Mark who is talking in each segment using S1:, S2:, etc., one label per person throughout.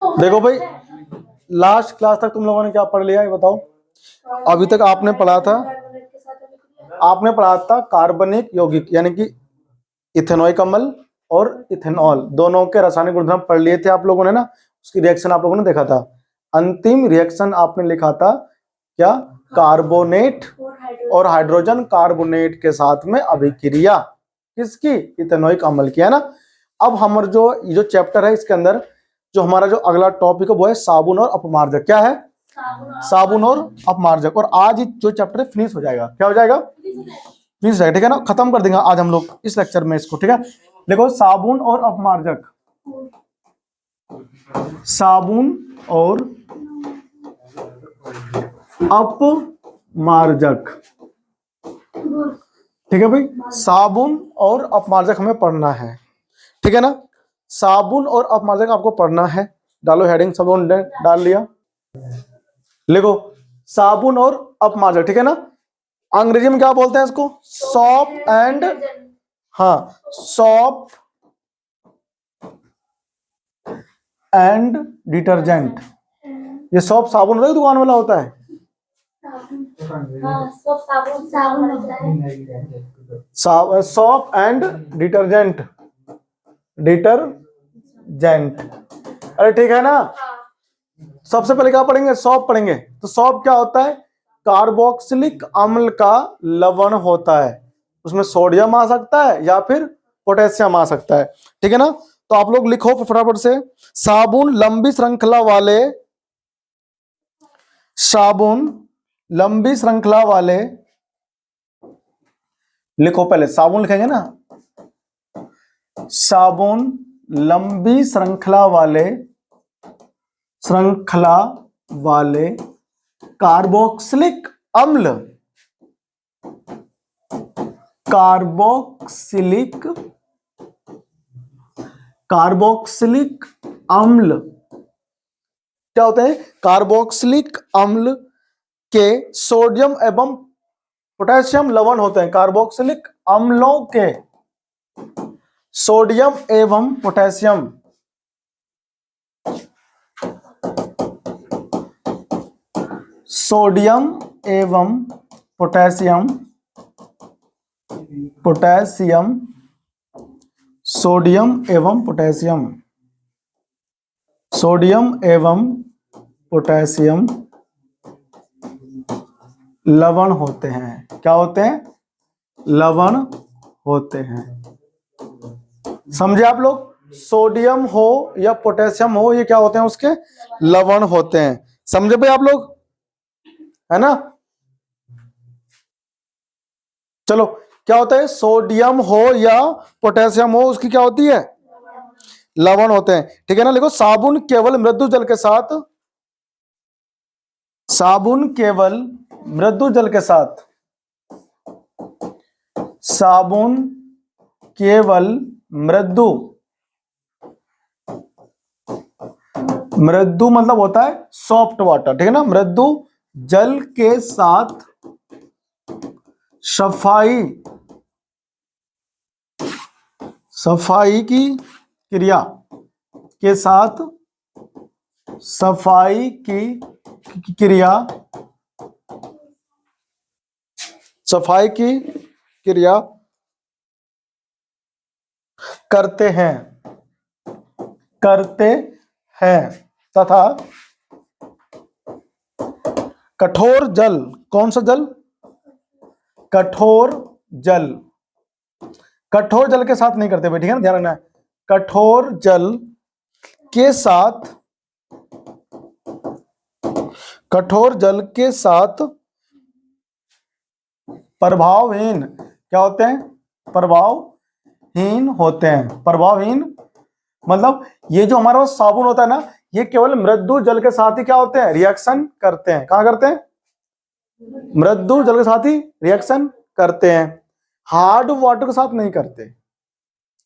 S1: देखो भाई, last class तक तुम लोगों ने क्या पढ़ लिया ये बताओ। अभी तक आपने पढ़ा था कार्बनिक यौगिक, यानी कि इथेनोइक अम्ल और इथेनॉल दोनों के रासायनिक गुणधर्म पढ़ लिए थे आप लोगों ने ना। उसकी रिएक्शन आप लोगों ने देखा था। अंतिम रिएक्शन आपने लिखा था क्या, कार्बोनेट और हाइड्रोजन कार्बोनेट के साथ में अभिक्रिया किसकी, इथेनोइक अम्ल की, है ना। अब हमारा जो ये चैप्टर है इसके अंदर जो हमारा जो अगला टॉपिक है वो है साबुन और अपमार्जक। क्या है, साबुन और अपमार्जक। और आज जो चैप्टर है फिनिश हो जाएगा। क्या हो जाएगा, फिनिश हो जाएगा, ठीक है ना। खत्म कर देंगे आज हम लोग इस लेक्चर में इसको, ठीक है। देखो साबुन और अपमार्जक, साबुन और अपमार्जक, ठीक है भाई। साबुन और अपमार्जक हमें पढ़ना है, ठीक है ना। साबुन और अपमार्जक आपको पढ़ना है। डालो हेडिंग, सब लोगों ने डाल लिया। लिखो साबुन और अपमार्जक, ठीक है ना। अंग्रेजी में क्या बोलते हैं इसको, सॉप एंड, हाँ, सॉप एंड डिटर्जेंट। ये सॉप साबुन होता है, दुकान वाला होता है। सॉप एंड डिटर्जेंट, डिटर्जेंट, अरे ठीक है ना। सबसे पहले क्या पढ़ेंगे, सॉप पढ़ेंगे। तो सॉप क्या होता है, कार्बोक्सिलिक अम्ल का लवण होता है। उसमें सोडियम आ सकता है या फिर पोटेशियम आ सकता है, ठीक है ना। तो आप लोग लिखो फटाफट से, साबुन लंबी श्रृंखला वाले, साबुन लंबी श्रृंखला वाले, लिखो पहले साबुन लिखेंगे ना, साबुन लंबी श्रृंखला वाले कार्बोक्सिलिक अम्ल, कार्बोक्सिलिक अम्ल क्या होते हैं, कार्बोक्सिलिक अम्ल के सोडियम एवं पोटेशियम लवण होते हैं। कार्बोक्सिलिक अम्लों के सोडियम एवं पोटेशियम, सोडियम एवं पोटेशियम, सोडियम एवं पोटेशियम लवण होते हैं। क्या होते हैं, लवण होते हैं। समझे आप लोग, सोडियम हो या पोटेशियम हो, ये क्या होते हैं, उसके लवण होते हैं। समझे भाई आप लोग, है ना। चलो, क्या होता है, सोडियम हो या पोटेशियम हो, उसकी क्या होती है, लवण होते हैं, ठीक है ना। लिखो साबुन केवल मृदु जल के साथ, साबुन केवल मृदु जल के साथ, साबुन केवल मृदु मतलब होता है सॉफ्ट वाटर, ठीक है ना। मृदु जल के साथ सफाई की क्रिया के साथ, सफाई की क्रिया करते हैं तथा कठोर जल, कौन सा जल, कठोर जल के साथ नहीं करते भाई, ठीक है ना, ध्यान रखना है। कठोर जल के साथ प्रभावहीन, क्या होते हैं, प्रभावहीन होते हैं। प्रभावहीन मतलब ये जो हमारा साबुन होता है ना, ये केवल मृदु जल के साथ ही क्या होते हैं, रिएक्शन करते हैं। कहां करते हैं, मृदु जल के साथ ही रिएक्शन करते हैं, हार्ड वाटर के साथ नहीं करते।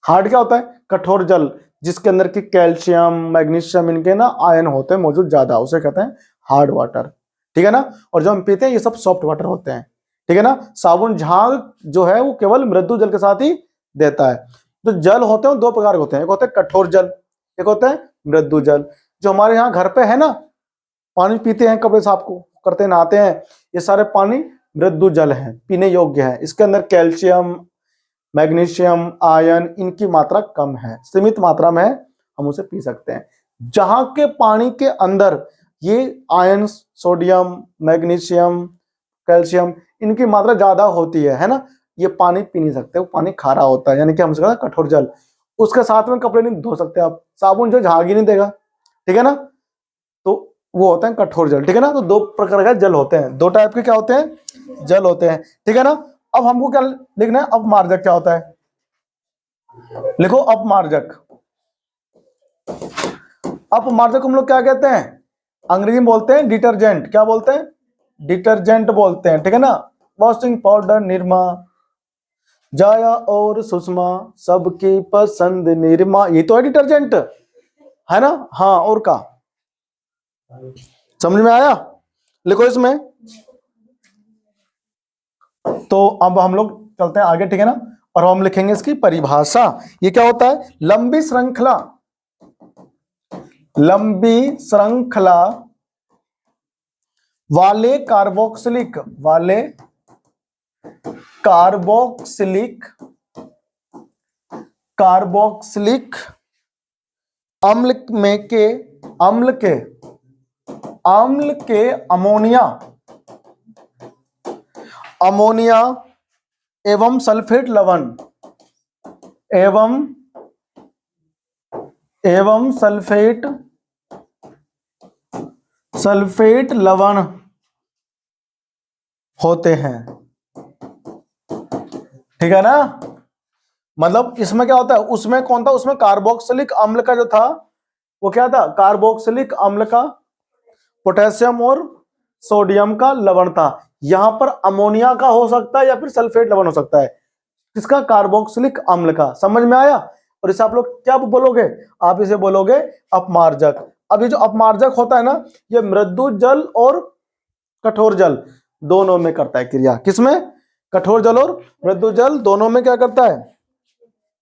S1: हार्ड क्या होता है, कठोर जल, जिसके अंदर की कैल्शियम मैग्नीशियम इनके ना आयन होते हैं मौजूद ज्यादा, उसे कहते हैं हार्ड वाटर, ठीक है ना। और जो हम पीते हैं ये सब सॉफ्ट वाटर होते हैं, ठीक है ना। साबुन झाग जो है वो केवल मृदु जल के साथ ही देता है। तो जल होते हैं दो प्रकार के होते हैं, एक होता है कठोर जल, एक होता है मृदु जल। जो हमारे यहाँ घर पे है ना, पानी पीते हैं, कपड़े साफ को करते हैं, नहाते हैं, ये सारे पानी मृदु जल है, पीने योग्य है। इसके अंदर कैल्शियम, मैग्नीशियम, आयरन, इनकी मात्रा कम है, सीमित मात्रा में है, हम उसे पी सकते हैं। जहां के पानी के अंदर ये आयरन, सोडियम, मैग्नीशियम, कैल्शियम, इनकी मात्रा ज्यादा होती है ना, ये पानी पी नहीं सकते, वो पानी खारा होता है, यानी कि हम उसका कठोर जल। उसके साथ में कपड़े नहीं धो सकते आप, साबुन जो झाग ही नहीं देगा, ठीक है ना, तो वो होता है कठोर जल, ठीक है ना। तो दो प्रकार का जल होते हैं, दो टाइप के क्या होते हैं, जल होते हैं, ठीक है ना। अब हमको क्या लिखना है, अपमार्जक क्या होता है, लिखो अपमार्जक। अपमार्जक हम लोग क्या कहते हैं, अंग्रेजी में बोलते हैं डिटर्जेंट, क्या बोलते हैं, डिटर्जेंट बोलते हैं, ठीक है ना। वॉशिंग पाउडर, निरमा, जाया और सुषमा सबकी पसंद निरमा, ये तो है डिटर्जेंट, है ना। हाँ, और का समझ में आया, लिखो इसमें। तो अब हम लोग चलते हैं आगे, ठीक है ना, और हम लिखेंगे इसकी परिभाषा। ये क्या होता है, लंबी श्रृंखला, लंबी श्रृंखला वाले कार्बोक्सिलिक, वाले कार्बोक्सिलिक, कार्बोक्सिलिक अम्ल में के, अम्ल के, अम्ल के अमोनिया, अमोनिया एवं सल्फेट लवण, एवं सल्फेट, सल्फेट लवण होते हैं, ठीक है ना। मतलब इसमें क्या होता है, उसमें कौन था, उसमें कार्बोक्सिलिक अम्ल का जो था वो क्या था, कार्बोक्सिलिक अम्ल का पोटेशियम और सोडियम का लवण था। यहां पर अमोनिया का हो सकता है या फिर सल्फेट लवण हो सकता है, किसका, कार्बोक्सिलिक अम्ल का। समझ में आया। और इसे आप लोग क्या बोलोगे, आप इसे बोलोगे अपमार्जक। अब ये जो अपमार्जक होता है ना, ये मृदु जल और कठोर जल दोनों में करता है क्रिया, किसमें, कठोर जल और मृदु जल दोनों में क्या करता है,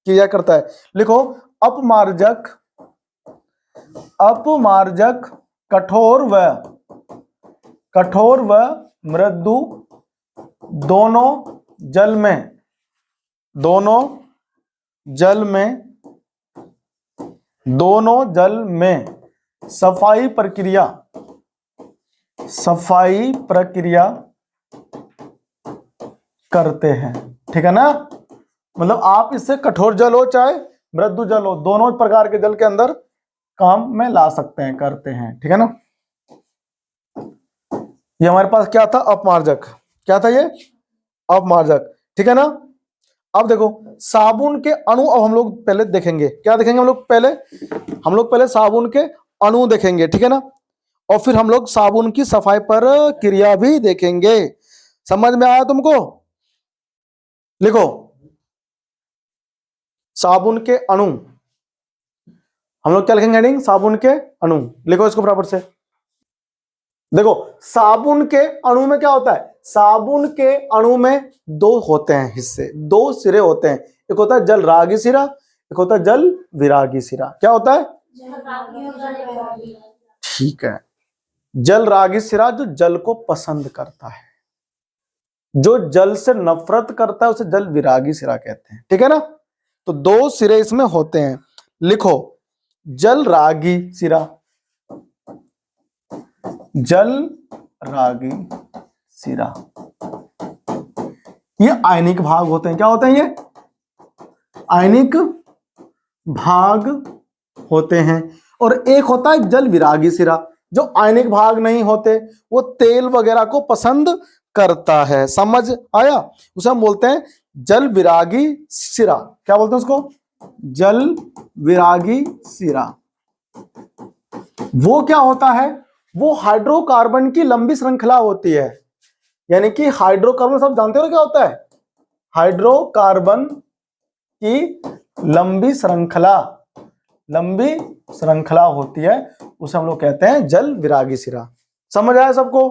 S1: क्रिया करता है। लिखो अपमार्जक, अपमार्जक कठोर व मृदु दोनों जल में, दोनों जल में, दोनों जल में सफाई प्रक्रिया, सफाई प्रक्रिया करते हैं, ठीक है ना। मतलब आप इससे कठोर जल हो चाहे मृदु जल हो, दोनों प्रकार के जल के अंदर काम में ला सकते हैं, करते हैं, ठीक है ना। ये हमारे पास क्या था, अपमार्जक, क्या था ये, अपमार्जक, ठीक है ना। अब देखो साबुन के अणु, अब हम लोग पहले देखेंगे, क्या देखेंगे हम लोग पहले साबुन के अणु देखेंगे, ठीक है ना। और फिर हम लोग साबुन की सफाई पर क्रिया भी देखेंगे। समझ में आया तुमको, लिखो साबुन के अणु, हम लोग क्या लिखेंगे हेडिंग, साबुन के अणु, लिखो इसको बराबर से। देखो साबुन के अणु में क्या होता है, साबुन के अणु में दो होते हैं हिस्से, दो सिरे होते हैं, एक होता है जल रागी सिरा, एक होता है जल विरागी सिरा। क्या होता है, ठीक है, जल रागी सिरा जो जल को पसंद करता है, जो जल से नफरत करता है उसे जल विरागी सिरा कहते हैं, ठीक है ना। तो दो सिरे इसमें होते हैं, लिखो जल रागी सिरा, जल रागी सिरा, ये आयनिक भाग होते हैं, क्या होते हैं ये, आयनिक भाग होते हैं। और एक होता है जल विरागी सिरा, जो आयनिक भाग नहीं होते, वो तेल वगैरह को पसंद करता है। समझ आया, उसे हम बोलते हैं जल विरागी सिरा। क्या बोलते हैं उसको, जल विरागी सिरा। वो क्या होता है, वो हाइड्रोकार्बन की लंबी श्रृंखला होती है, यानी कि हाइड्रोकार्बन सब जानते हो क्या होता है, हाइड्रोकार्बन की लंबी श्रृंखला, लंबी श्रृंखला होती है, उसे हम लोग कहते हैं जल विरागी सिरा। समझ आया सबको।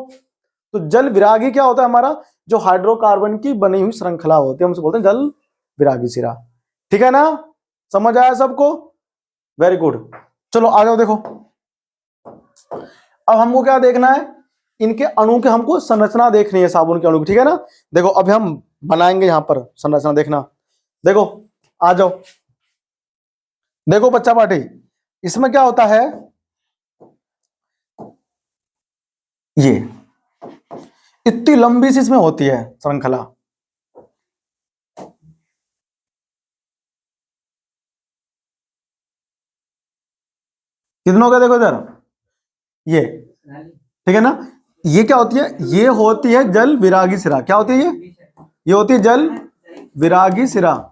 S1: तो जल विरागी क्या होता है, हमारा जो हाइड्रोकार्बन की बनी हुई श्रृंखला होती है, हम उसे बोलते हैं जल विरागी सिरा, ठीक है ना। समझ आया सबको, वेरी गुड। चलो आ जाओ, देखो अब हमको क्या देखना है, इनके अणु के हमको संरचना देखनी है साबुन के अणु की, ठीक है ना। देखो अभी हम बनाएंगे यहां पर संरचना, देखना। देखो आ जाओ, देखो बच्चा पार्टी, इसमें क्या होता है, ये इतनी लंबी सी इसमें होती है श्रृंखला, कितना हो गया देखो इधर, ये ठीक है ना। ये क्या होती है, ये होती है जल विरागी सिरा। क्या होती है ये होती है जल विरागी सिरा,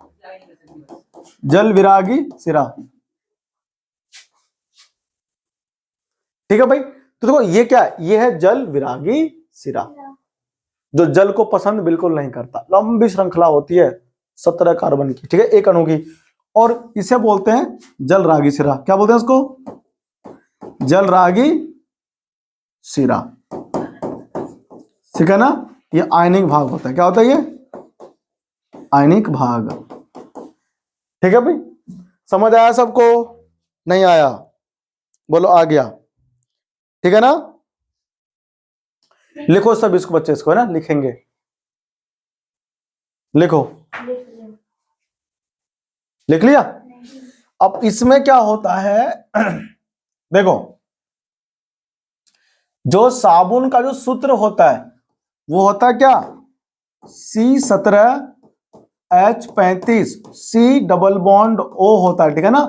S1: जल विरागी सिरा, ठीक है भाई। तो देखो ये क्या है, ये है जल विरागी सिरा, जो जल को पसंद बिल्कुल नहीं करता। लंबी श्रृंखला होती है 17 कार्बन की, ठीक है, एक अणु की, और इसे बोलते हैं जल रागी सिरा। क्या बोलते हैं इसको, जल रागी सिरा, ठीक है ना। ये आयनिक भाग होता है, क्या होता है ये, आयनिक भाग, ठीक है भाई। समझ आया सबको, नहीं आया बोलो आ गया, ठीक है ना। लिखो सब इसको, बच्चे इसको है ना लिखेंगे, लिखो, लिख लिया। अब इसमें क्या होता है देखो, जो साबुन का जो सूत्र होता है वो होता है क्या, C17H35, C double bond O होता है, ठीक है ना।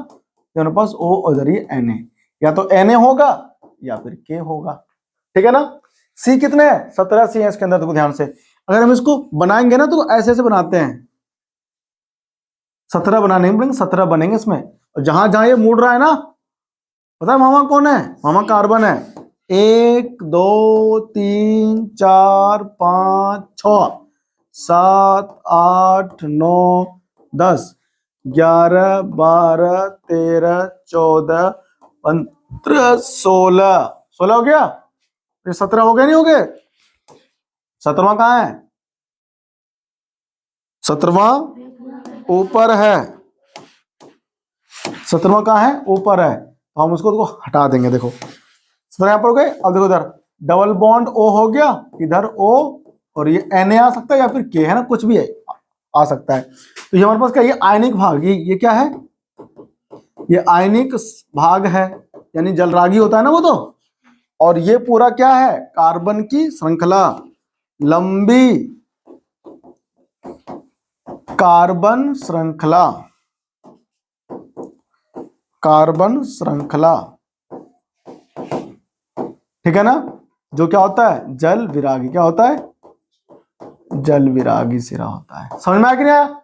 S1: दोनों पास O और इधर ये Na, या तो Na होगा या फिर K होगा, ठीक है ना। C कितने हैं, 17 C है इसके अंदर, देखो ध्यान से। अगर हम इसको बनाएंगे ना तो ऐसे ऐसे बनाते हैं, 17 बनाने पड़ेंगे, 17 बनेंगे इसमें। और जहां जहां ये मुड़ रहा है ना, पता है मामा कौन है, मामा कार्बन है। 1 2 3 4 5 6 7 8 9 10 11 12 13 14 15 16 16 हो गया, ये 17 हो गए, नहीं हो गए। 17वां कहाँ है, 17वां ऊपर है, 17वां कहाँ है, ऊपर है। तो हम उसको हटा देंगे, देखो 17 यहां पर हो गए। अब देखो इधर डबल बॉन्ड O हो गया, इधर O, और ये Na आ सकता है या फिर K, है ना, कुछ भी है आ सकता है। तो ये हमारे पास क्या, ये आयनिक भाग, ये क्या है, ये आयनिक भाग है, यानी जलरागी होता है ना वो तो। और ये पूरा क्या है, कार्बन की श्रृंखला, लंबी कार्बन श्रृंखला, कार्बन श्रृंखला, ठीक है ना। जो क्या होता है, जल विरागी, क्या होता है, जल विरागी सिरा होता है। समझ में आ गया,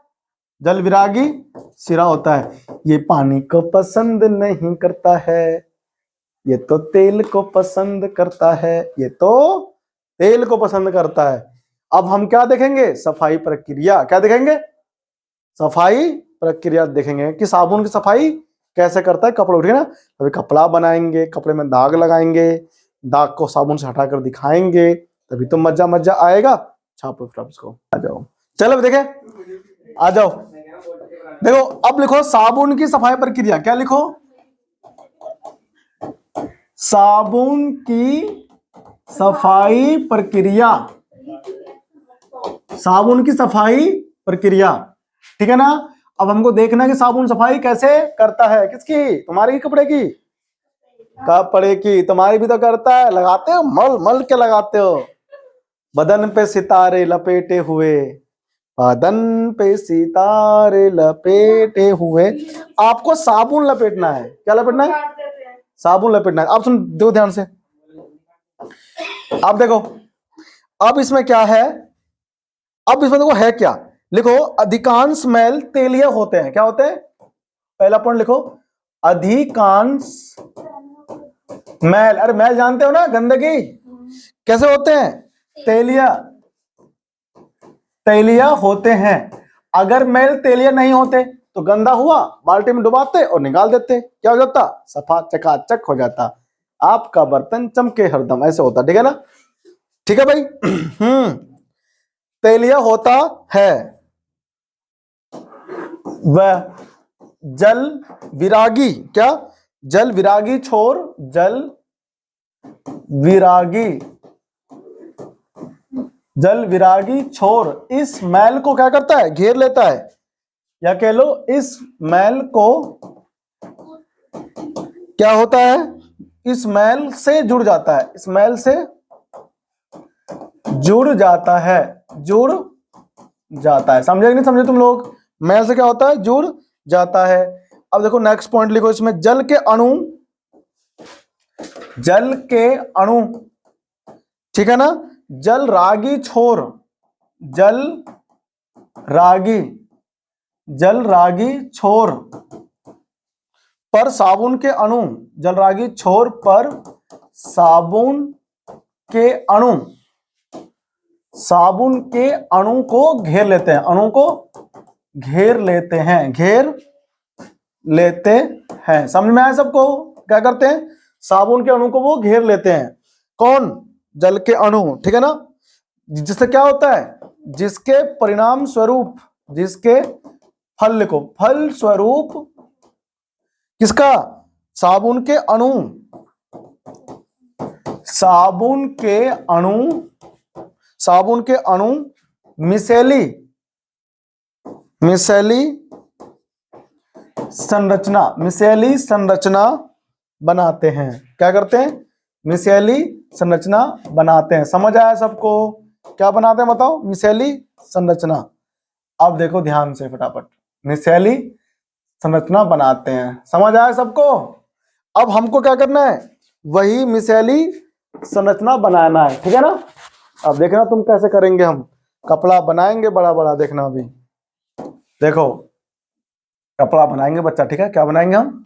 S1: जल विरागी सिरा होता है। ये पानी को पसंद नहीं करता है, ये तो तेल को पसंद करता है, ये तो तेल को पसंद करता है। अब हम क्या देखेंगे, सफाई प्रक्रिया, क्या देखेंगे, सफाई प्रक्रिया देखेंगे कि साबुन की सफाई कैसे करता है कपड़ों, ठीक है ना। अभी कपड़ा बनाएंगे, कपड़े में दाग लगाएंगे, दाग को साबुन से हटाकर दिखाएंगे, तभी तो मजा मजा आएगा। छापो फिर इसको, आ जाओ, चलो देखे, आ जाओ। देखो अब लिखो साबुन की सफाई प्रक्रिया, क्या लिखो, साबुन की सफाई प्रक्रिया, साबुन की सफाई प्रक्रिया, ठीक है ना। अब हमको देखना है कि साबुन सफाई कैसे करता है, किसकी, तुम्हारी कपड़े की, कपड़े की, तुम्हारी भी तो करता है, लगाते हो, मल मल के लगाते हो, बदन पे सितारे लपेटे हुए, बदन पे सितारे लपेटे हुए। आपको साबुन लपेटना है, क्या लपेटना है, साबुन लपेटना है। आप सुन दो ध्यान से, आप देखो अब इसमें क्या है, अब इसमें देखो है क्या, लिखो अधिकांश मैल तेलीय होते हैं, क्या होते हैं, पहला पॉइंट लिखो, अधिकांश मैल, अरे मैल जानते हो ना, गंदगी, कैसे होते हैं, तेलिया, तेलिया होते हैं। अगर मैल तेलिया नहीं होते तो गंदा हुआ, बाल्टी में डुबाते और निकाल देते, क्या हो जाता, सफा चकाचक हो जाता, आपका बर्तन चमके हरदम, ऐसे होता, ठीक है ना, ठीक है भाई। तेलिया होता है, वह जल विरागी, क्या, जल विरागी छोर जल विरागी, जल विरागी छोर इस मैल को क्या करता है, घेर लेता है, या कह लो इस मैल को क्या होता है, इस मैल से जुड़ जाता है, इस मैल से जुड़ जाता है, जुड़ जाता है। समझे कि नहीं समझे तुम लोग? मैल से क्या होता है, जुड़ जाता है। अब देखो नेक्स्ट पॉइंट लिखो इसमें, जल के अणु, जल के अणु, ठीक है ना, जल रागी छोर, जल रागी, जल रागी छोर पर साबुन के अणु, जल रागी छोर पर साबुन के अणु, साबुन के अणु को घेर लेते हैं, अणु को घेर लेते हैं, घेर लेते हैं। समझ में आया सबको? क्या करते हैं, साबुन के अणु को वो घेर लेते हैं। कौन? जल के अणु, ठीक है ना। जिससे क्या होता है, जिसके परिणाम स्वरूप, जिसके फल लिखो, फल स्वरूप किसका, साबुन के अणु, साबुन के अणु, साबुन के अणु मिसेली, मिसेली संरचना, मिसेली संरचना बनाते हैं। क्या करते हैं, मिसेली संरचना बनाते हैं। समझ आया सबको? क्या बनाते हैं बताओ, मिसेली संरचना। अब देखो ध्यान से फटाफट, मिसेली संरचना बनाते हैं। समझ आया सबको? अब हमको क्या करना है, वही मिसेली संरचना बनाना है, ठीक है ना। अब देखना तुम कैसे करेंगे, हम कपड़ा बनाएंगे बड़ा बड़ा, देखना अभी देखो कपड़ा बनाएंगे बच्चा, ठीक है। क्या बनाएंगे हम,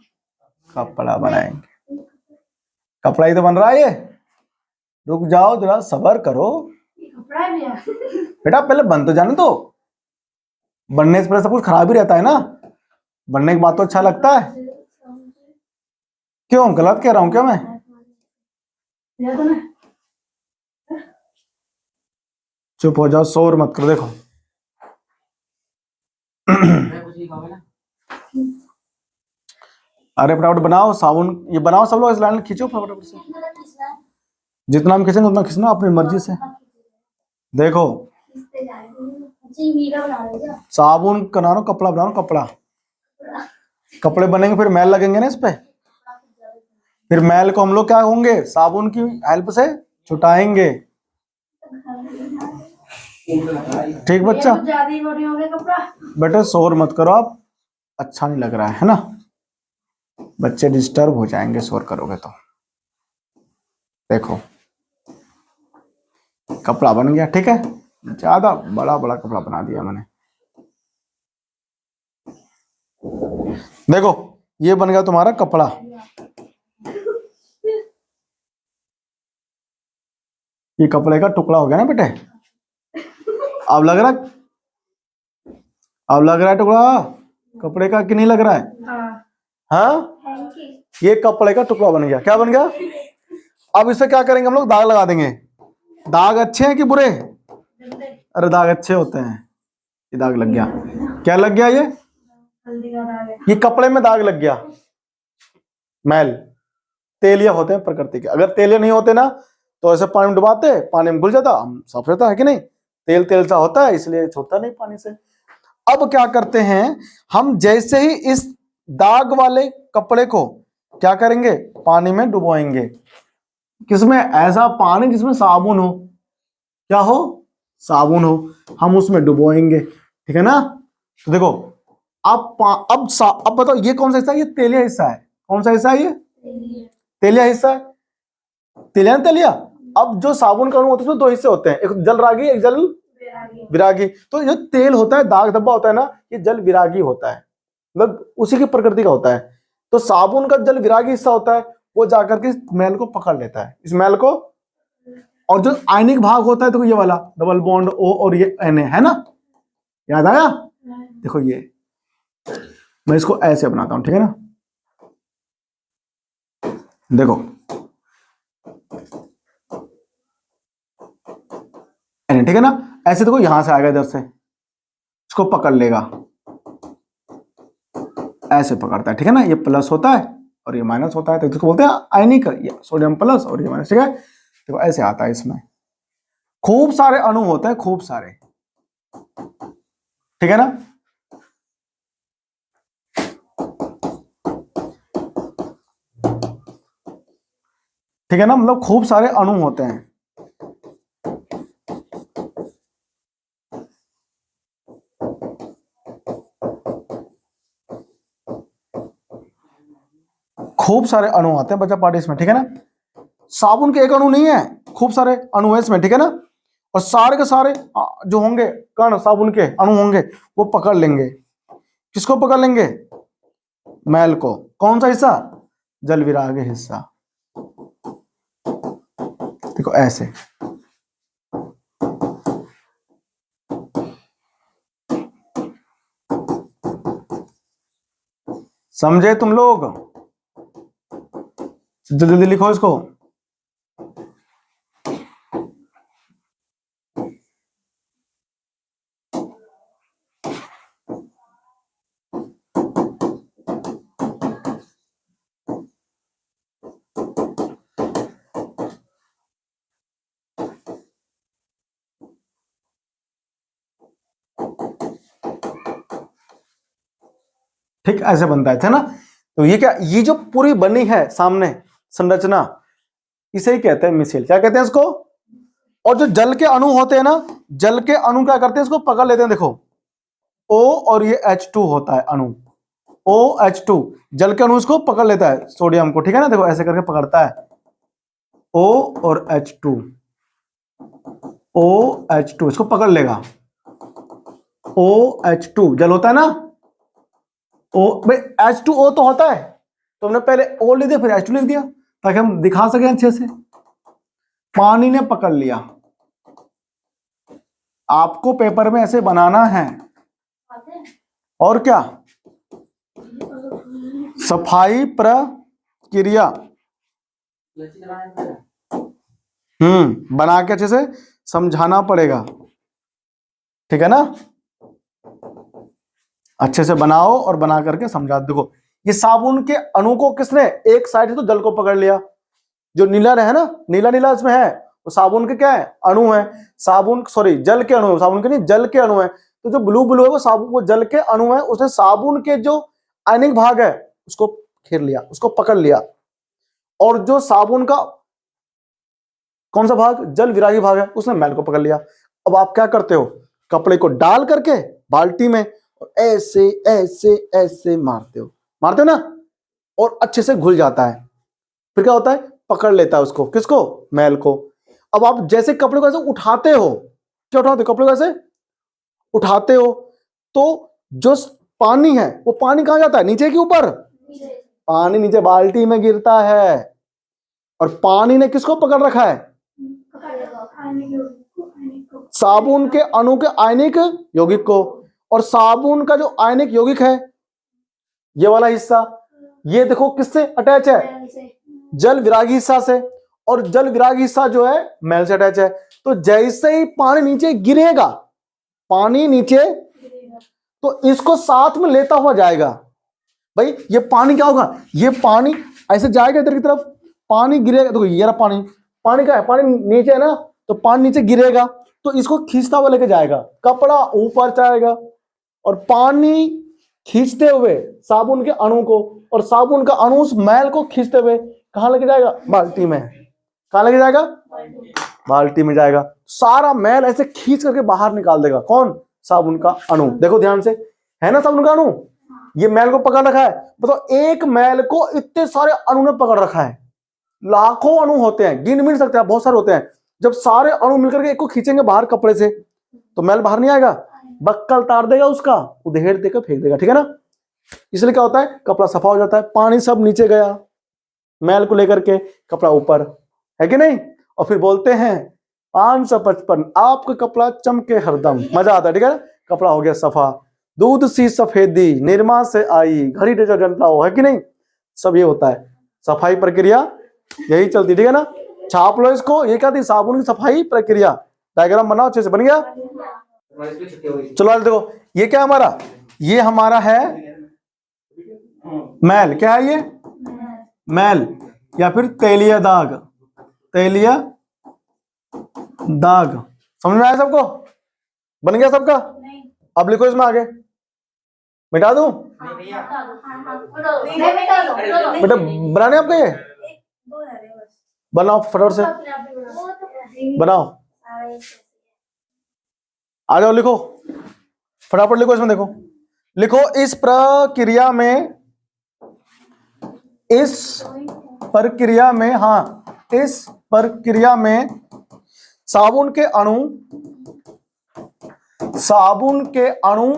S1: कपड़ा बनाएंगे। कपड़ा ही तो बन रहा है ये, रुक जाओ जरा सब्र करो बेटा, पहले बन तो जाने दो। बनने से पहले सब कुछ खराब ही रहता है ना, बनने के बाद तो अच्छा लगता है। क्यों गलत कह रहा हूं क्या मैं? चुप हो जाओ, शोर मत करो। देखो अरे फटाफट बनाओ साबुन, ये बनाओ सब लोग, इस लाइन खींचो फटाफट से, जितना हम खींचेंगे उतना खींचना अपनी मर्जी से। देखो साबुन बना लो, कपड़ा बना लो, कपड़ा, कपड़े बनेंगे फिर मैल लगेंगे ना इस पे, फिर मैल को हम लोग क्या होंगे, साबुन की हेल्प से छुटाएंगे। ठीक बच्चा? बेटे शोर मत करो आप, अच्छा नहीं लग रहा है ना, बच्चे डिस्टर्ब हो जाएंगे शोर करोगे तो। देखो कपड़ा बन गया, ठीक है, ज्यादा बड़ा बड़ा कपड़ा बना दिया मैंने। देखो ये बन गया तुम्हारा कपड़ा, ये कपड़े का टुकड़ा हो गया ना बेटे। अब लग रहा, अब लग रहा है टुकड़ा कपड़े का कि नहीं लग रहा है? हाँ, ये कपड़े का टुकड़ा बन गया। क्या बन गया? अब इस पे क्या करेंगे हम लोग, दाग लगा देंगे। दाग अच्छे हैं कि बुरे? अरे दाग अच्छे होते हैं। ये दाग लग गया, क्या लग गया, ये कपड़े में दाग लग गया। मैल, तेलिया होते हैं प्रकृति के, अगर तेलिया नहीं होते ना तो ऐसे पानी में डुबाते, पानी में घुल जाता, हम साफ रहता है कि नहीं, तेल तेल सा होता है इसलिए छूटता नहीं पानी से। अब क्या करते हैं हम, जैसे ही इस दाग वाले कपड़े को क्या करेंगे, पानी में डुबोएंगे। किसमें? ऐसा पानी जिसमें साबुन हो, क्या हो, साबुन हो, हम उसमें डुबोएंगे, ठीक है ना। तो देखो अब बताओ ये कौन सा हिस्सा है, ये तेलिया हिस्सा है। कौन सा हिस्सा है ये? तेलिया हिस्सा है, तेलिया ना तेलिया। अब जो साबुन का अणु होता है उसमें दो हिस्से होते हैं, एक जल रागी, एक जल विरागी। तो जो तेल होता है, दाग धब्बा होता है ना, ये जल विरागी होता है, मतलब उसी की प्रकृति का होता है। तो साबुन का जल विरागी हिस्सा होता है, वो जाकर के मैल को पकड़ लेता है, इस मैल को। और जो आयनिक भाग होता है, देखो ये वाला डबल बॉन्ड O और ये Na है ना, याद आया? देखो ये मैं इसको ऐसे बनाता हूं, ठीक है ना। देखो ठीक है ना, ऐसे देखो यहां से आएगा, इधर से इसको पकड़ लेगा, ऐसे पकड़ता है, ठीक है ना। ये प्लस होता है और ये माइनस होता है, तो इसको बोलते हैं आयनिक, ये सोडियम प्लस और ये माइनस, ठीक है। देखो ऐसे आता है, इसमें खूब सारे अणु होते हैं, खूब सारे, ठीक है ना। ठीक है ना, मतलब खूब सारे अणु होते हैं। खूब सारे अणु आते हैं बच्चा पार्टी इसमें, ठीक है ना। साबुन के एक अणु नहीं है, खूब सारे अणु है इसमें, ठीक है ना। और सारे के सारे जो होंगे कण साबुन के अणु होंगे, वो पकड़ लेंगे, किसको पकड़ लेंगे, मैल को। कौन सा हिस्सा, जल विरागी हिस्सा। देखो ऐसे, समझे तुम लोग, जल्दी जल्दी लिखो इसको। ठीक ऐसे बनता है ना। तो ये क्या, ये जो पूरी बनी है सामने संरचना, इसे ही कहते हैं मिसेल, क्या कहते हैं इसको। और जो जल के अणु होते हैं ना, जल के अणु क्या करते हैं, इसको पकड़ लेते हैं। देखो O और ये H2 होता है अणु, OH2, जल के अणु इसको पकड़ लेता है सोडियम को, ठीक है ना। देखो ऐसे करके पकड़ता है, O और H2, OH2 इसको पकड़ लेगा। OH2 जल होता है ना, O भाई H2O तो होता है, तो हमने पहले O लिख दिया फिर H2 लिख दिया ताकि हम दिखा सकें अच्छे से। पानी ने पकड़ लिया, आपको पेपर में ऐसे बनाना है। और क्या, सफाई प्रक्रिया बना के अच्छे से समझाना पड़ेगा, ठीक है ना। अच्छे से बनाओ और बना करके समझा। देखो ये साबुन के अणु को किसने, एक साइड से तो जल को पकड़ लिया, जो नीला है ना, नीला नीला इसमें है, वो साबुन के क्या है, अणु है। साबुन सॉरी जल के अणु है, साबुन के नहीं जल के अणु है। तो जो ब्लू ब्लू है वो साबुन, वो जल के अणु है। उसने साबुन के जो आयनिक भाग है उसको घेर लिया, उसको पकड़ लिया। और जो साबुन का कौन सा भाग, जल विरागी भाग है, उसने मैल को पकड़ लिया। अब आप क्या करते हो, कपड़े को डाल करके बाल्टी में और ऐसे ऐसे ऐसे मारते हो ना, और अच्छे से घुल जाता है। फिर क्या होता है, पकड़ लेता है उसको, किसको, मैल को। अब आप जैसे कपड़े को ऐसे उठाते हो, क्या उठाते हो, कपड़े को ऐसे उठाते हो, तो जो पानी है वो पानी कहां जाता है, नीचे के ऊपर, पानी नीचे बाल्टी में गिरता है। और पानी ने किसको पकड़ रखा है, साबुन के अणु के आयनिक यौगिक को। और साबुन का जो आयनिक यौगिक है ये वाला हिस्सा, ये देखो किससे अटैच है, जल विरागी हिस्सा से। और जल विरागी हिस्सा जो है मैल से अटैच है। तो जैसे ही पानी नीचे गिरेगा, पानी नीचे, तो इसको साथ में लेता हुआ जाएगा। भाई ये पानी क्या होगा, ये पानी ऐसे जाएगा इधर की तरफ, पानी गिरेगा। तो ये रहा पानी, पानी क्या है, पानी नीचे है ना, तो पानी नीचे गिरेगा तो इसको खींचता हुआ लेके जाएगा, कपड़ा ऊपर जाएगा। और पानी खींचते हुए साबुन के अणु को, और साबुन का अणु उस मैल को खींचते हुए कहां लेके जाएगा, बाल्टी में। कहां लेके जाएगा, बाल्टी में जाएगा। सारा मैल ऐसे खींच करके बाहर निकाल देगा, कौन, साबुन का अणु। देखो ध्यान से, है ना साबुन का अणु, ये मैल को पकड़ रखा है। मतलब एक मैल को इतने सारे अणु ने पकड़ रखा है, लाखों अणु होते हैं, गिन मिल सकते हैं, बहुत सारे होते हैं। जब सारे अणु मिलकर के एक को खींचेंगे बाहर कपड़े से, तो मैल बाहर नहीं आएगा, बक्कल तार देगा उसका, उधेड़ देकर फेंक देगा, ठीक है ना। इसलिए क्या होता है, कपड़ा सफा हो जाता है, पानी सब नीचे गया, मैल को लेकर के कपड़ा ऊपर, है कि नहीं। और फिर बोलते हैं 555 आपका कपड़ा चमके हरदम, मजा आता है, ठीक है ना। कपड़ा हो गया सफा, दूध सी सफेदी निरमा से आई, घड़ी डिटर्जेंट लाओ, है कि नहीं। सब ये होता है, सफाई प्रक्रिया यही चलती, ठीक है ना। छाप लो इसको, ये क्या थी, साबुन की सफाई प्रक्रिया। डायग्राम बनाओ अच्छे से, बन गया। चलो आज देखो, ये क्या हमारा, ये हमारा है मैल, क्या है ये, मैल या फिर तेलीय दाग, तेलीय दाग। समझ में आया सबको? बन गया सबका? अब लिखो इसमें आगे, मिटा दूं? बेटा बनाने आपके ये, बनाओ फटाफट से बनाओ, आ जाओ लिखो फटाफट लिखो इसमें। देखो लिखो, इस प्रक्रिया में, इस प्रक्रिया में, हाँ इस प्रक्रिया में साबुन के अणु, साबुन के अणु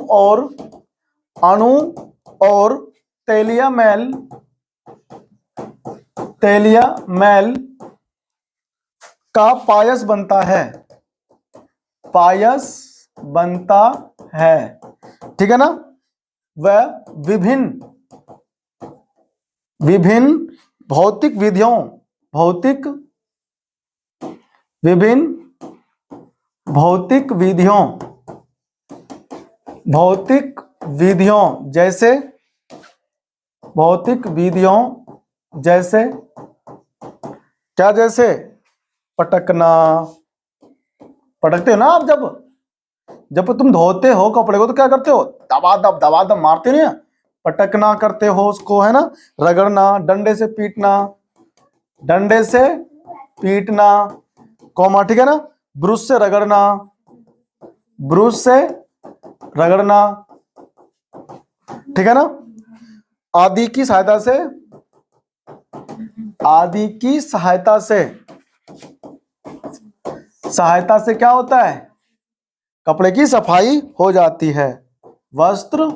S1: और तेलिया मैल, तेलिया मैल का पायस बनता है, पायस बनता है, ठीक है ना। वह विभिन्न विभिन्न भौतिक विधियों, भौतिक विभिन्न भौतिक विधियों, भौतिक विधियों जैसे, भौतिक विधियों जैसे क्या, जैसे पटकना, पटकते हो ना आप, जब तुम धोते हो कपड़े को तो क्या करते हो, दबा दब मारते नहीं है, पटकना करते हो उसको, है ना, रगड़ना, डंडे से पीटना, डंडे से पीटना, कॉमा, ठीक है ना, ब्रश से रगड़ना, ब्रश से रगड़ना, ठीक है ना, आदि की सहायता से, आदि की सहायता से, सहायता से क्या होता है, कपड़े की सफाई हो जाती है, वस्त्र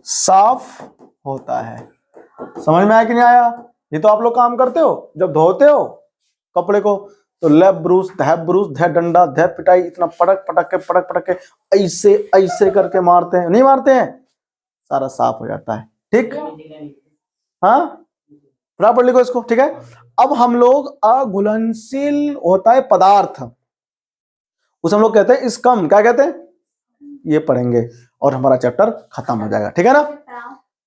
S1: साफ होता है। समझ में आया कि नहीं आया? ये तो आप लोग काम करते हो जब धोते हो कपड़े को, तो ले ब्रूस, धै डंडा, धै पिटाई, इतना पटक के ऐसे ऐसे करके मारते हैं, नहीं मारते हैं, सारा साफ हो जाता है, ठीक। हाँ बराबर लिखो इसको, ठीक है। अब हम लोग अघुलनशील होता है पदार्थ, उसे हम लोग कहते हैं स्कम, क्या कहते हैं, ये पढ़ेंगे और हमारा चैप्टर खत्म हो जाएगा, ठीक है ना।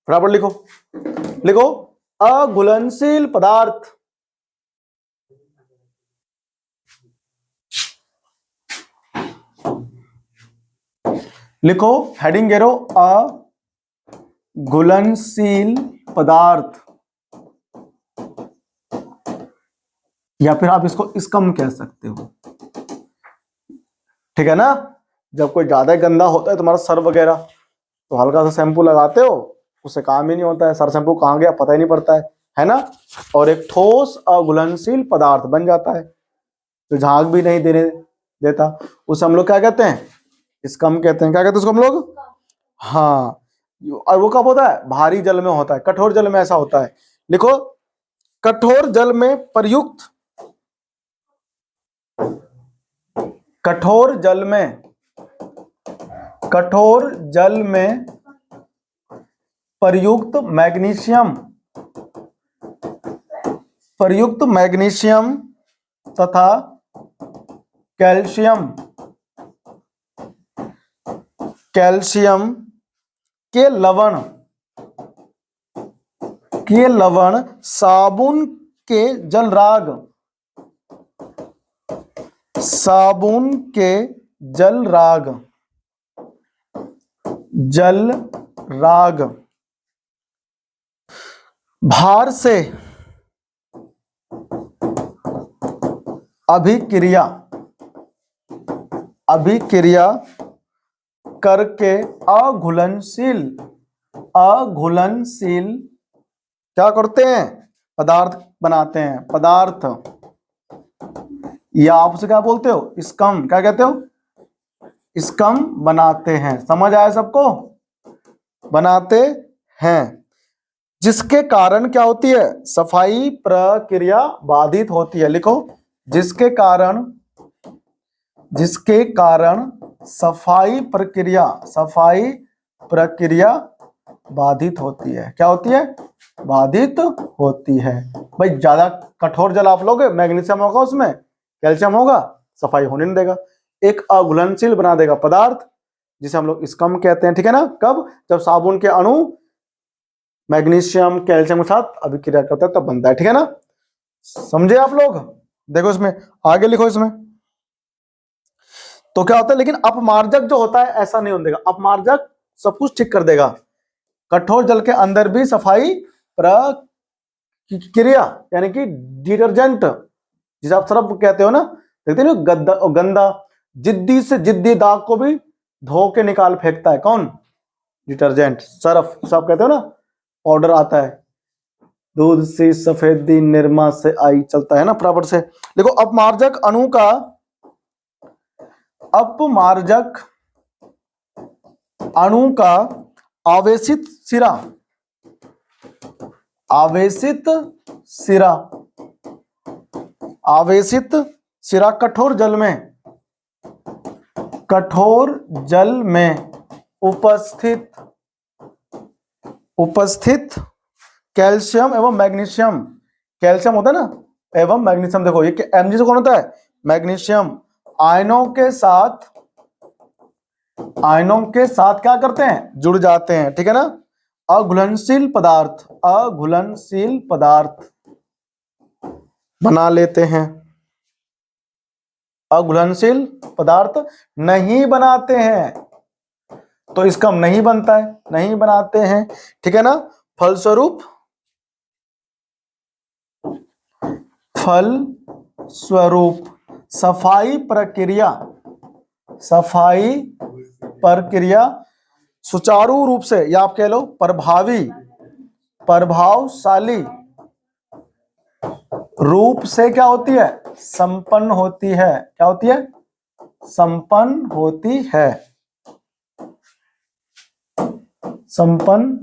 S1: बराबर लिखो, लिखो अघुलनशील पदार्थ, लिखो हेडिंग घेरो, अघुलनशील पदार्थ, या फिर आप इसको स्कम कह सकते हो, ठीक है ना। जब कोई ज्यादा गंदा होता है तुम्हारा सर वगैरह, तो हल्का सा शैम्पू लगाते हो, उससे काम ही नहीं होता है, सर शैम्पू कहाँ गया पता ही नहीं पड़ता है ना। और एक ठोस अघुलनशील पदार्थ बन जाता है, तो झाग भी नहीं देने देता, उसे हम लोग क्या कहते हैं, स्कम कहते हैं। क्या कहते हैं उसको हम लोग? हाँ, और वो कब होता है, भारी जल में होता है, कठोर जल में ऐसा होता है। लिखो, कठोर जल में प्रयुक्त, कठोर जल में, कठोर जल में प्रयुक्त मैग्नीशियम, प्रयुक्त मैग्नीशियम तथा कैल्शियम, कैल्शियम के लवण, के लवण साबुन के जलराग, साबुन के जलराग, जलराग भार से अभिक्रिया, अभिक्रिया करके अघुलनशील, अघुलनशील क्या करते हैं, पदार्थ बनाते हैं, पदार्थ, या आप उसे क्या बोलते हो, स्कम, क्या कहते हो, स्कम बनाते हैं। समझ आया सबको? बनाते हैं, जिसके कारण क्या होती है, सफाई प्रक्रिया बाधित होती है। लिखो, जिसके कारण, जिसके कारण सफाई प्रक्रिया, सफाई प्रक्रिया बाधित होती है। क्या होती है, बाधित होती है। भाई ज्यादा कठोर जल आप लोगे, मैग्नीशियम होगा उसमें, कैल्शियम होगा, सफाई होने नहीं देगा, एक अघुलनशील बना देगा पदार्थ, जिसे हम लोग स्कम कहते हैं, ठीक है ना। कब, जब साबुन के अणु मैग्नीशियम कैल्शियम के साथ अभिक्रिया करता है तब बनता है, ठीक है ना, समझे आप लोग। देखो इसमें आगे लिखो इसमें तो क्या होता है, लेकिन अपमार्जक जो होता है ऐसा नहीं होने देगा, अपमार्जक सब कुछ ठीक कर देगा। कठोर जल के अंदर भी सफाई प्रक्रिया यानी कि डिटर्जेंट, जिसे आप सर्फ कहते हो ना, देखते हो गंदा जिद्दी से जिद्दी दाग को भी धो के निकाल फेंकता है कौन, डिटर्जेंट, सर्फ सब कहते हो ना, पाउडर आता है, दूध से सफेदी निरमा से आई, चलता है ना बराबर से। देखो अपमार्जक अणु का, अपमार्जक अणु का आवेशित सिरा, आवेशित सिरा, आवेशित सिरा कठोर जल में, कठोर जल में उपस्थित, उपस्थित कैल्शियम एवं मैग्नीशियम, कैल्शियम होता है ना एवं मैग्नीशियम, देखो ये Mg से कौन होता है, मैग्नीशियम, आयनों के साथ, आयनों के साथ क्या करते हैं, जुड़ जाते हैं, ठीक है ना, अघुलनशील पदार्थ, अघुलनशील पदार्थ बना लेते हैं, अघुलनशील पदार्थ नहीं बनाते हैं, तो इसका नहीं बनता है, नहीं बनाते हैं, ठीक है ना। फलस्वरूप, फल स्वरूप सफाई प्रक्रिया, सफाई प्रक्रिया सुचारू रूप से, या आप कह लो प्रभावी, प्रभावशाली रूप से क्या होती है, संपन्न होती है, क्या होती है, संपन्न होती है, संपन्न,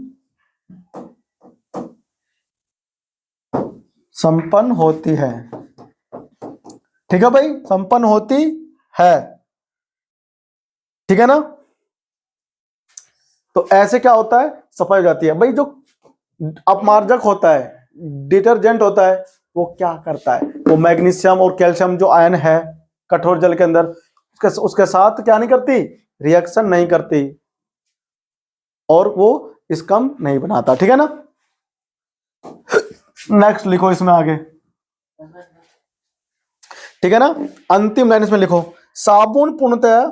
S1: संपन्न होती है, ठीक है भाई, संपन्न होती है, ठीक है ना। तो ऐसे क्या होता है, सफाई हो जाती है भाई। जो अपमार्जक होता है, डिटर्जेंट होता है, वो क्या करता है, वो मैग्नीशियम और कैल्शियम जो आयन है कठोर जल के अंदर, उसके साथ क्या नहीं करती, रिएक्शन नहीं करती, और वो स्कम नहीं बनाता, ठीक है ना। नेक्स्ट लिखो इसमें आगे, ठीक है ना, अंतिम लाइन इसमें लिखो, साबुन पूर्णतः,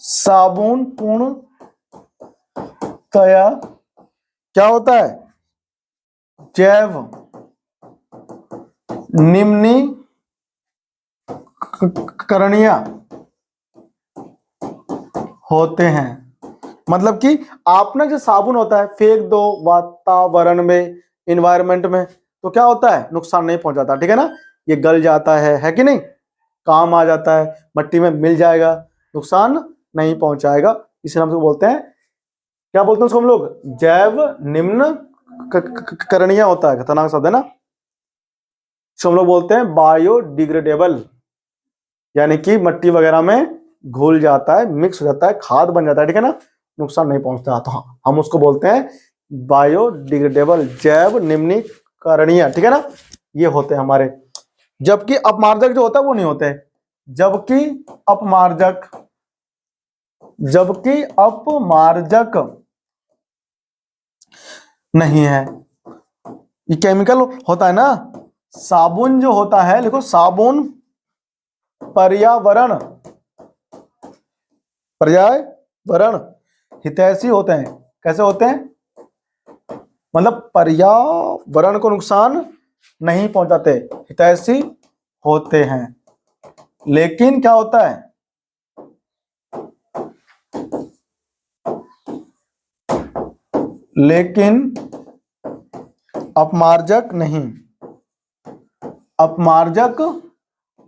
S1: साबुन पूर्णतया क्या होता है, जैव निम्नीकरणीय होते हैं। मतलब कि आप ना जो साबुन होता है फेंक दो वातावरण में, इन्वायरमेंट में, तो क्या होता है, नुकसान नहीं पहुंचाता, ठीक है ना, ये गल जाता है कि नहीं, काम आ जाता है, मट्टी में मिल जाएगा, नुकसान नहीं पहुंचाएगा, इसे हम बोलते हैं, क्या बोलते हैं उसको हम लोग, जैव निम्न करणीय होता है, खतरनाक शब्द है ना, हम लोग बोलते हैं बायोडिग्रेडेबल, यानी कि मट्टी वगैरह में घुल जाता है, मिक्स हो जाता है, खाद बन जाता है, ठीक है ना, नुकसान नहीं पहुंचता, तो हम उसको बोलते हैं बायोडिग्रेडेबल, जैव निम्नीकरणीय, ठीक है ना, ये होते हैं हमारे। जबकि अपमार्जक जो होता है वो नहीं होते, जबकि अपमार्जक, जबकि अपमार्जक नहीं है, ये केमिकल होता है ना, साबुन जो होता है, देखो साबुन पर्यावरण, पर्यावरण हितैषी होते हैं, कैसे होते हैं, मतलब पर्यावरण को नुकसान नहीं पहुंचाते, हितैषी होते हैं, लेकिन क्या होता है, लेकिन अपमार्जक नहीं, अपमार्जक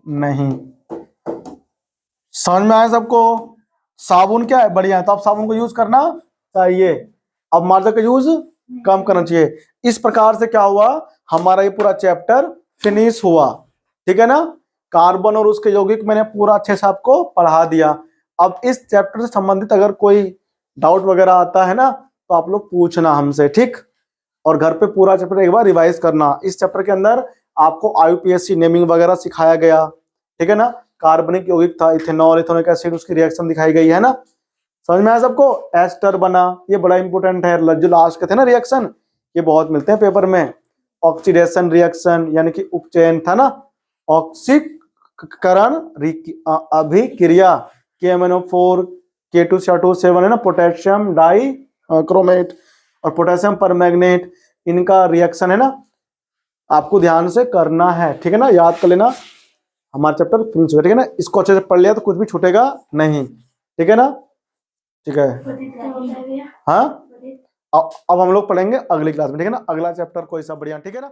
S1: नहीं। समझ में आया सबको, साबुन क्या है, बढ़िया है, तो आप साबुन को यूज करना चाहिए, अपमार्जक का यूज कम करना चाहिए। इस प्रकार से क्या हुआ, हमारा ये पूरा चैप्टर फिनिश हुआ, ठीक है ना, कार्बन और उसके यौगिक मैंने पूरा अच्छे से आपको पढ़ा दिया। अब इस चैप्टर से संबंधित अगर कोई डाउट वगैरह आता है ना, तो आप लोग पूछना हमसे, ठीक, और घर पे पूरा चैप्टर एक बार रिवाइज करना। इस चैप्टर के अंदर आपको IUPAC नेमिंग वगैरह सिखाया गया, ठीक है ना, कार्बनिक यौगिक था, इथेनॉल, इथेनॉलिक एसिड, उसकी रिएक्शन दिखाई गई है ना, समझ में आया सबको? एस्टर बना, ये बड़ा इंपॉर्टेंट है, जो लास्ट के थे ना रिएक्शन, ये बहुत मिलते हैं पेपर में। ऑक्सीडेशन रिएक्शन यानी कि उपचयन था ना, ऑक्सीकरण अभिक्रिया, KMnO4 K2CO2 है ना, पोटेशियम डाई क्रोमेट और पोटेशियम परमैंगनेट, इनका रिएक्शन है ना, आपको ध्यान से करना है, ठीक है ना, याद कर लेना। हमारा चैप्टर फिनिश हो गया, ठीक है ना, इसको अच्छे से पढ़ लिया तो कुछ भी छूटेगा नहीं, ठीक है ना, ठीक है। हाँ, अब हम लोग पढ़ेंगे अगली क्लास में, ठीक है ना, अगला चैप्टर कोई सा बढ़िया, ठीक है ना।